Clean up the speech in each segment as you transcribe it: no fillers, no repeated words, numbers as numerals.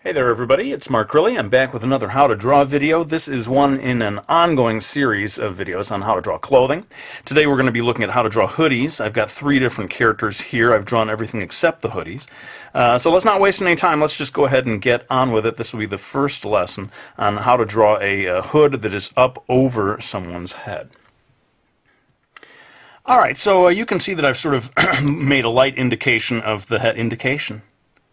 Hey there everybody, it's Mark Crilly. I'm back with another how to draw video. This is one in an ongoing series of videos on how to draw clothing. Today we're going to be looking at how to draw hoodies. I've got 3 different characters here. I've drawn everything except the hoodies. So let's not waste any time. Let's just go ahead and get on with it. This will be the first lesson on how to draw a hood that is up over someone's head. Alright, so you can see that I've sort of made a light indication of the head.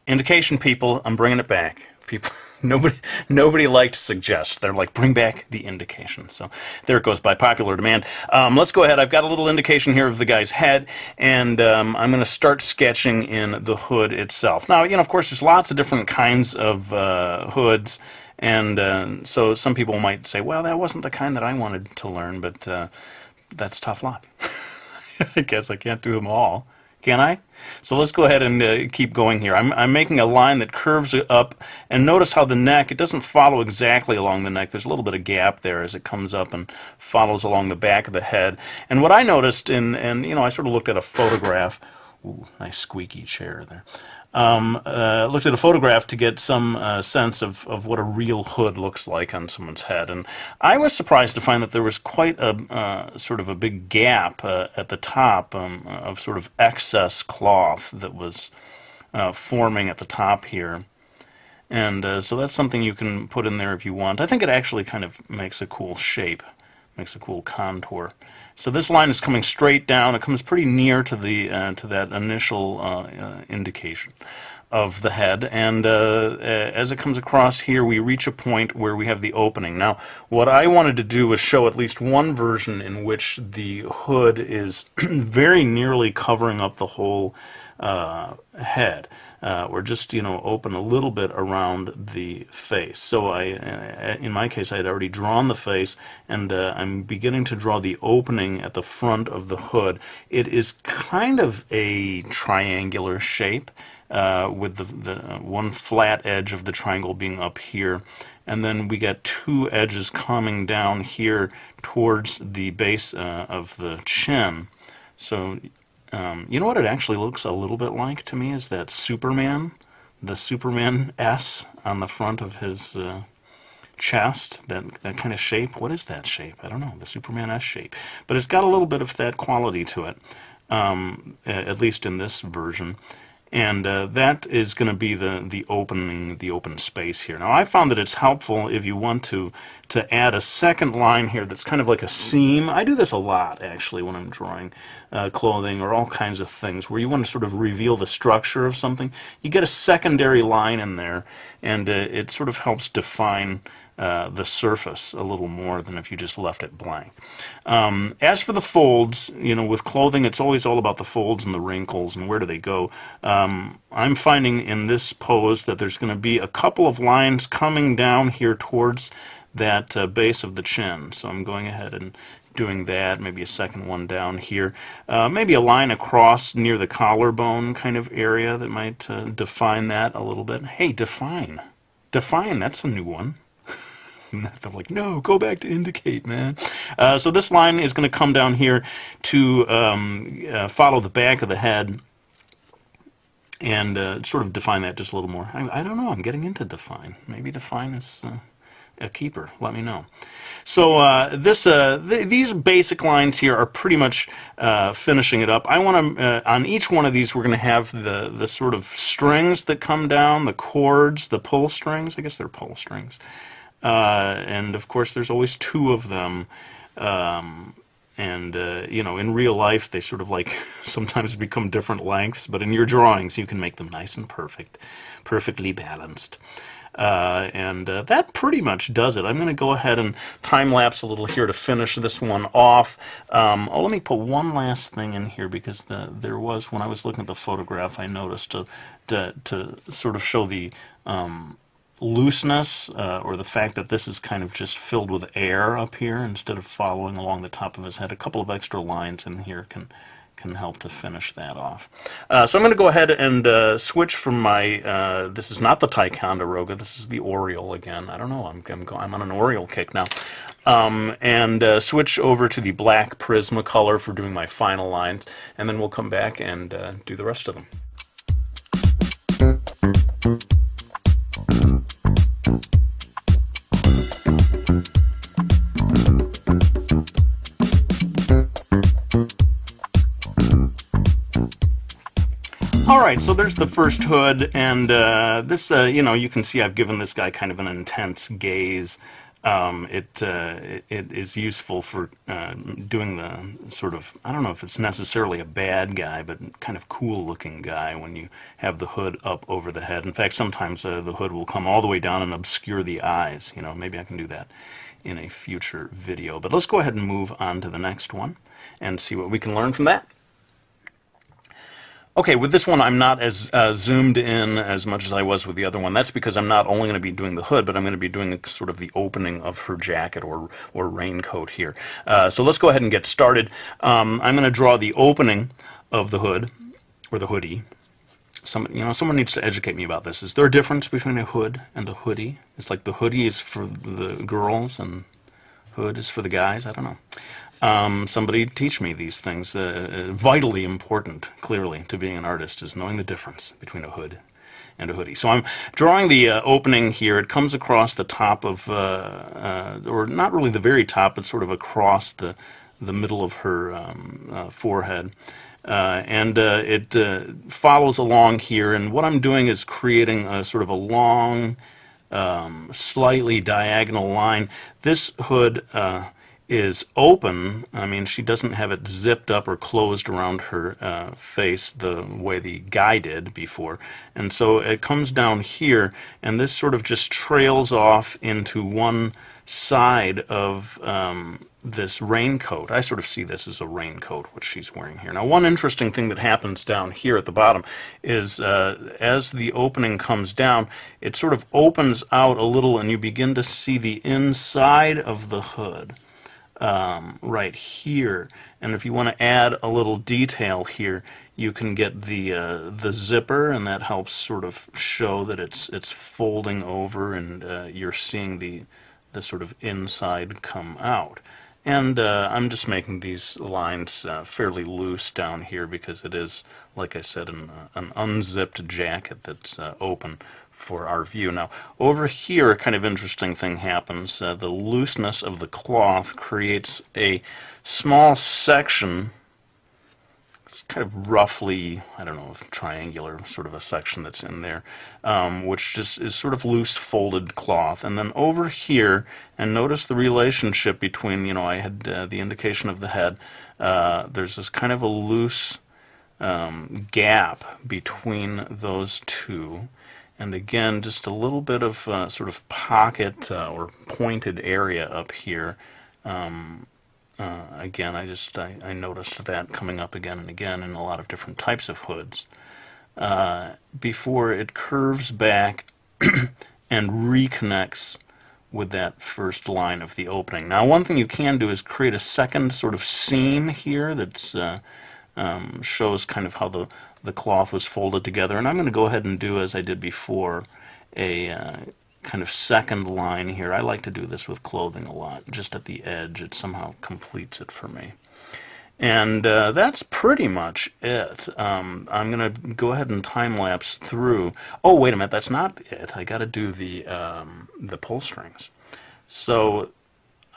Indication, people, I'm bringing it back. People, nobody liked to suggest. They're like, bring back the indication. So there it goes by popular demand. Let's go ahead. I've got a little indication here of the guy's head, and I'm going to start sketching in the hood itself. Now, of course, there's lots of different kinds of hoods, and so some people might say, well, that wasn't the kind that I wanted to learn, but that's tough luck. I guess I can't do them all. Can I? So let's go ahead and keep going here. I'm making a line that curves up, and notice how the neck, it doesn't follow exactly along the neck. There's a little bit of gap there as it comes up and follows along the back of the head. And what I noticed, and I sort of looked at a photograph. Ooh, nice squeaky chair there. Looked at a photograph to get some sense of what a real hood looks like on someone's head, and I was surprised to find that there was quite a sort of a big gap at the top of sort of excess cloth that was forming at the top here, and so that's something you can put in there if you want. I think it actually kind of makes a cool shape, makes a cool contour. So this line is coming straight down. It comes pretty near to the to that initial indication of the head, and as it comes across here, we reach a point where we have the opening. Now, what I wanted to do was show at least one version in which the hood is very nearly covering up the whole head. Or just open a little bit around the face. So in my case, I had already drawn the face, and I'm beginning to draw the opening at the front of the hood. It is kind of a triangular shape, with the one flat edge of the triangle being up here, and then we got 2 edges coming down here towards the base of the chin. So you know what it actually looks a little bit like to me is that Superman, the Superman S on the front of his chest, that kind of shape. What is that shape? I don't know, the Superman S shape. But it's got a little bit of that quality to it, at least in this version. And that is going to be the open space here. Now, I found that it's helpful if you want to add a second line here that's kind of like a seam. I do this a lot, actually, when I'm drawing clothing or all kinds of things, where you want to sort of reveal the structure of something. You get a secondary line in there, and it sort of helps define the surface a little more than if you just left it blank. As for the folds, with clothing, it's always all about the folds and the wrinkles and where do they go. I'm finding in this pose that there's going to be a couple of lines coming down here towards that base of the chin. So I'm going ahead and doing that, maybe a second one down here. Maybe a line across near the collarbone kind of area that might define that a little bit. Hey, define. Define, that's a new one. They're like, no, go back to indicate, man. So this line is going to come down here to follow the back of the head and sort of define that just a little more. I don't know, I'm getting into define. Maybe define is a keeper. Let me know. So these basic lines here are pretty much finishing it up. I want to, on each one of these, we're going to have the sort of strings that come down, the cords, the pull strings. I guess they're pull strings. And of course there's always 2 of them, in real life they sort of like sometimes become different lengths, but in your drawings you can make them nice and perfectly balanced. That pretty much does it. I'm going to go ahead and time-lapse a little here to finish this one off. Let me put one last thing in here, because there was, when I was looking at the photograph, I noticed to sort of show the looseness, or the fact that this is kind of just filled with air up here instead of following along the top of his head. A couple of extra lines in here can help to finish that off. So I'm going to go ahead and switch from my, this is not the Ticonderoga, this is the Oriole again. I don't know, I'm on an Oriole kick now. And switch over to the black Prismacolor for doing my final lines, and then we'll come back and do the rest of them. right, so there's the first hood, and this, you know, you can see I've given this guy kind of an intense gaze. It is useful for doing the sort of, I don't know if it's necessarily a bad guy, but kind of cool-looking guy when you have the hood up over the head. In fact, sometimes the hood will come all the way down and obscure the eyes. You know, maybe I can do that in a future video. But let's go ahead and move on to the next one and see what we can learn from that. Okay, with this one I'm not as zoomed in as much as I was with the other one. That's because I'm not only going to be doing the hood, but I'm going to be doing sort of the opening of her jacket or raincoat here. So let's go ahead and get started. I'm going to draw the opening of the hood, or the hoodie. Someone needs to educate me about this. Is there a difference between a hood and a hoodie? It's like the hoodie is for the girls and hood is for the guys? I don't know. Somebody teach me these things. Vitally important, clearly, to being an artist is knowing the difference between a hood and a hoodie. So I'm drawing the opening here. It comes across the top of, or not really the very top, but sort of across the middle of her forehead. And it follows along here. And what I'm doing is creating a sort of a long, slightly diagonal line. This hood is open. I mean, she doesn't have it zipped up or closed around her face the way the guy did before. And so it comes down here, and this sort of just trails off into one side of this raincoat. I sort of see this as a raincoat, which she's wearing here. Now, one interesting thing that happens down here at the bottom is as the opening comes down, it sort of opens out a little, and you begin to see the inside of the hood. Right here, and if you want to add a little detail here, you can get the zipper, and that helps sort of show that it's folding over, and you're seeing the sort of inside come out. And I'm just making these lines fairly loose down here because it is, like I said, an unzipped jacket that's open for our view. Now, over here, a kind of interesting thing happens. The looseness of the cloth creates a small section. It's kind of roughly, I don't know, triangular sort of a section that's in there, which just is sort of loose folded cloth. And then over here, and notice the relationship between, you know, I had the indication of the head. There's this kind of a loose gap between those two. And again, just a little bit of sort of pocket or pointed area up here. Again, I noticed that coming up again and again in a lot of different types of hoods. Before it curves back and reconnects with that first line of the opening. Now, one thing you can do is create a second sort of seam here that's shows kind of how the cloth was folded together. And I'm going to go ahead and do, as I did before, a kind of second line here. I like to do this with clothing a lot. Just at the edge, it somehow completes it for me. And that's pretty much it. I'm going to go ahead and time-lapse through. Oh, wait a minute, that's not it. I got to do the pull strings. So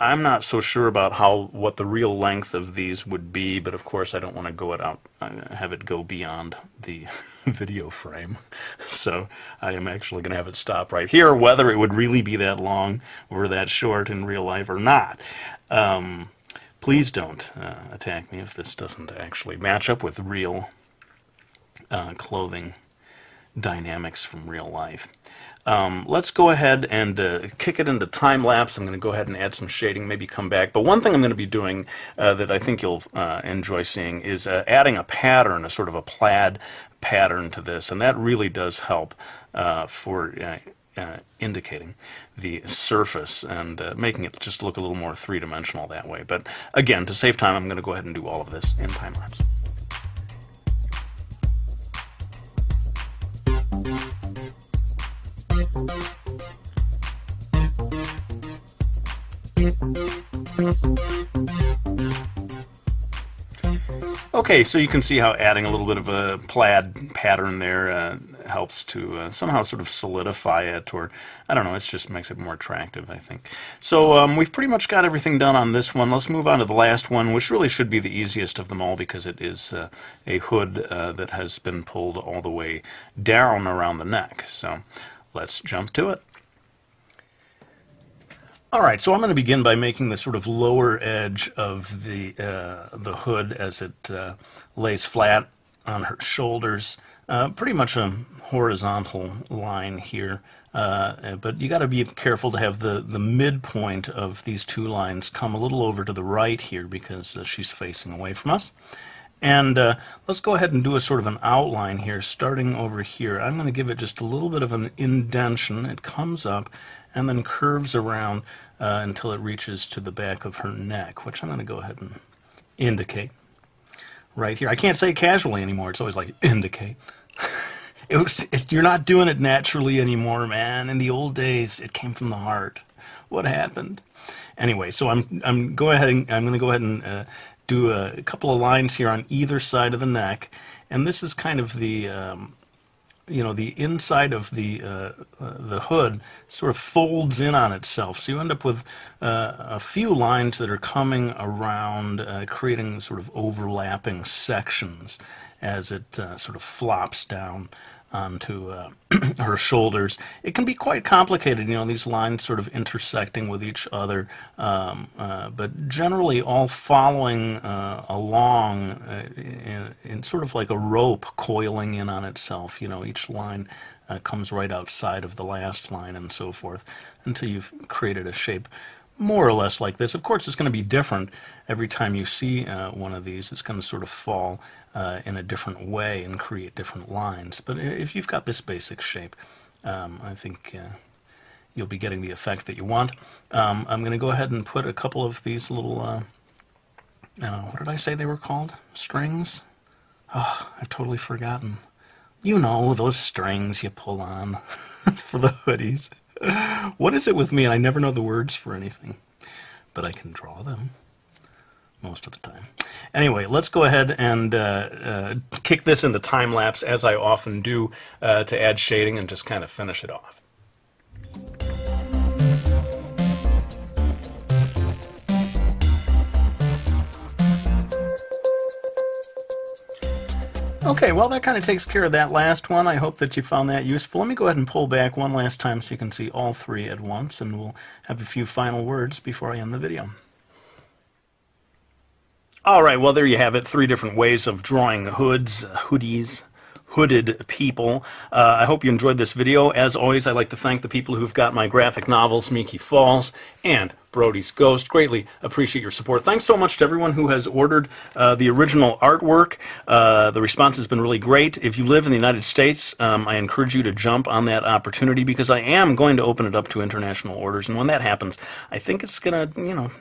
I'm not so sure about what the real length of these would be, but of course I don't want to have it go beyond the video frame. So I am actually going to have it stop right here, whether it would really be that long or that short in real life or not. Please don't attack me if this doesn't actually match up with real clothing dynamics from real life. Let's go ahead and kick it into time-lapse. I'm going to go ahead and add some shading, maybe come back. But one thing I'm going to be doing that I think you'll enjoy seeing is adding a pattern, a sort of a plaid pattern to this. And that really does help for indicating the surface and making it just look a little more three-dimensional that way. But again, to save time, I'm going to go ahead and do all of this in time-lapse. Okay, so you can see how adding a little bit of a plaid pattern there helps to somehow sort of solidify it, or I don't know, it just makes it more attractive, I think. So we've pretty much got everything done on this one. Let's move on to the last one, which really should be the easiest of them all because it is a hood that has been pulled all the way down around the neck. So let's jump to it. All right, so I'm going to begin by making the sort of lower edge of the hood as it lays flat on her shoulders. Pretty much a horizontal line here, but you got to be careful to have the midpoint of these two lines come a little over to the right here because she's facing away from us. And let's go ahead and do a sort of an outline here, starting over here. I'm going to give it just a little bit of an indentation. It comes up and then curves around until it reaches to the back of her neck, which I'm going to go ahead and indicate right here. I can't say casually anymore. It's always like indicate. You're not doing it naturally anymore, man. In the old days, it came from the heart. What happened? Anyway, so I'm going to go ahead and do a couple of lines here on either side of the neck, and this is kind of the the inside of the hood sort of folds in on itself, so you end up with a few lines that are coming around, creating sort of overlapping sections as it sort of flops down onto her shoulders. It can be quite complicated, these lines sort of intersecting with each other, but generally all following along in sort of like a rope coiling in on itself. Each line comes right outside of the last line and so forth until you've created a shape more or less like this. Of course, it's going to be different every time you see one of these. It's going to sort of fall in a different way and create different lines. But if you've got this basic shape, I think you'll be getting the effect that you want. I'm going to go ahead and put a couple of these little, what did I say they were called? Strings? Oh, I've totally forgotten. Those strings you pull on for the hoodies. What is it with me? And I never know the words for anything, but I can draw them most of the time. Anyway, let's go ahead and kick this into time lapse, as I often do, to add shading and just kind of finish it off. Okay, well, that kind of takes care of that last one. I hope that you found that useful. Let me go ahead and pull back one last time so you can see all three at once, and we'll have a few final words before I end the video. All right, well, there you have it. 3 different ways of drawing hoods, hoodies, hooded people. I hope you enjoyed this video. As always, I'd like to thank the people who've got my graphic novels, Miki Falls and Brody's Ghost. Greatly appreciate your support. Thanks so much to everyone who has ordered the original artwork. The response has been really great. If you live in the United States, I encourage you to jump on that opportunity because I am going to open it up to international orders. And when that happens, I think it's going to,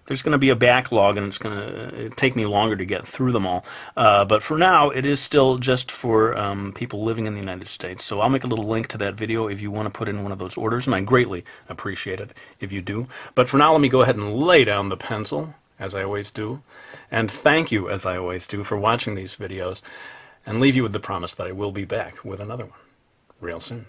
there's going to be a backlog, and it's going to take me longer to get through them all. But for now, it is still just for people living in the United States. So I'll make a little link to that video if you want to put in one of those orders, and I greatly appreciate it if you do. But for now, let me go ahead and lay down the pencil, as I always do, and thank you, as I always do, for watching these videos, and leave you with the promise that I will be back with another one real soon.